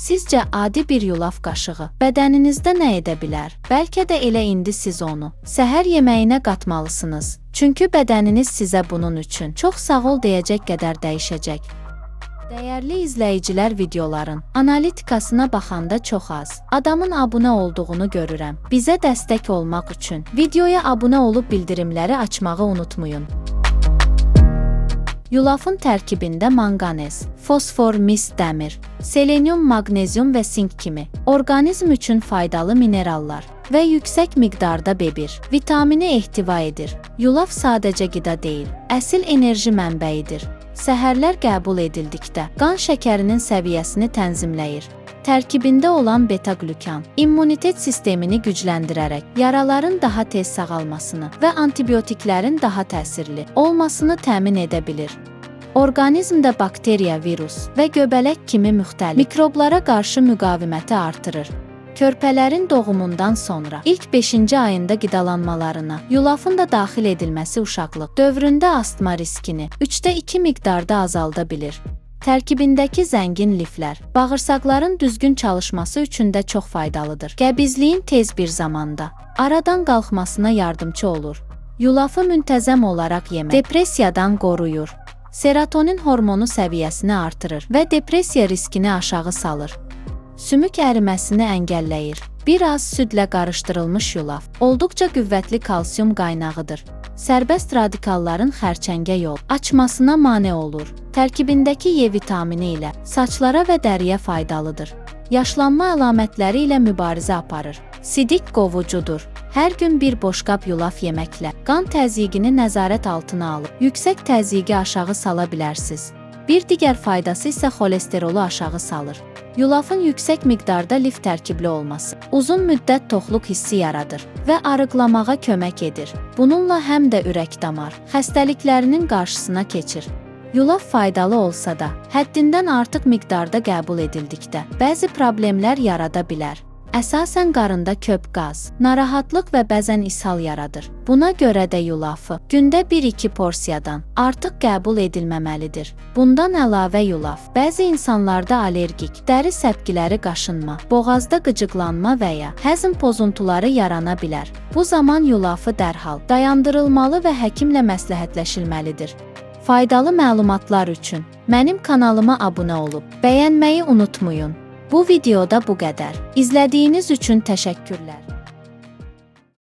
Sizcə adi bir yulaf qaşığı bədəninizdə nə edə bilər? Bəlkə də elə indi siz onu səhər yeməyinə qatmalısınız. Çünki bədəniniz sizə bunun üçün çox sağ ol deyəcək qədər dəyişəcək. Dəyərli izləyicilər, videoların analitikasına baxanda çox az adamın abunə olduğunu görürəm. Bizə dəstək olmaq üçün videoya abunə olub bildirimləri açmağı unutmayın. Yulafın tərkibində manqanez, fosfor, mis, dəmir, selenium, maqnezium və sink kimi orqanizm üçün faydalı minerallar və yüksək miqdarda B1 vitamini ehtiva edir. Yulaf sadəcə qida deyil, əsl enerji mənbəyidir. Səhərlər qəbul edildikdə qan şəkərinin səviyyəsini tənzimləyir. Tərkibində olan beta-qlükan immunitet sistemini gücləndirərək yaraların daha tez sağalmasını və antibiotiklərin daha təsirli olmasını təmin edə bilir. Orqanizmdə bakteriya, virus və göbələk kimi müxtəlif mikroblara qarşı müqaviməti artırır. Körpələrin doğumundan sonra ilk 5-ci ayında qidalanmalarına yulafın da daxil edilməsi uşaqlıq dövründə astma riskini 3/2 miqdarda azalda bilir. Tərkibindəki zəngin liflər bağırsaqların düzgün çalışması üçün də çox faydalıdır. Qəbizliyin tez bir zamanda aradan qalxmasına yardımcı olur. Yulafı müntəzəm olaraq yemək depressiyadan qoruyur. Serotonin hormonu səviyyəsini artırır və depressiya riskini aşağı salır. Sümük əriməsini əngəlləyir. Bir az südlə qarışdırılmış yulaf olduqca qüvvətli kalsium qaynağıdır. Sərbəst radikalların xərçəngə yol açmasına mane olur. Tərkibindəki E vitamini ilə saçlara və dəriyə faydalıdır. Yaşlanma əlamətləri ilə mübarizə aparır. Sidik qovucudur. Hər gün bir boşqab yulaf yeməklə qan təzyiqini nəzarət altına alıb, yüksək təzyiqi aşağı sala bilərsiniz. Bir digər faydası isə xolesterolu aşağı salır. Yulafın yüksək miqdarda lif tərkibli olması uzun müddət toxluq hissi yaradır və arıqlamağa kömək edir. Bununla həm də ürək-damar xəstəliklərinin qarşısına keçir. Yulaf faydalı olsa da, həddindən artıq miqdarda qəbul edildikdə bəzi problemlər yarada bilər. Əsasən qarında köp qaz, narahatlıq və bəzən ishal yaradır. Buna görə də yulafı gündə 1-2 porsiyadan artıq qəbul edilməməlidir. Bundan əlavə yulaf bəzi insanlarda allergik, dəri səpkiləri, qaşınma, boğazda qıcıqlanma və ya həzm pozuntuları yarana bilər. Bu zaman yulafı dərhal dayandırılmalı və həkimlə məsləhətləşilməlidir. Faydalı məlumatlar üçün mənim kanalıma abunə olub bəyənməyi unutmayın. Bu videoda bu qədər. İzlədiyiniz üçün təşəkkürlər.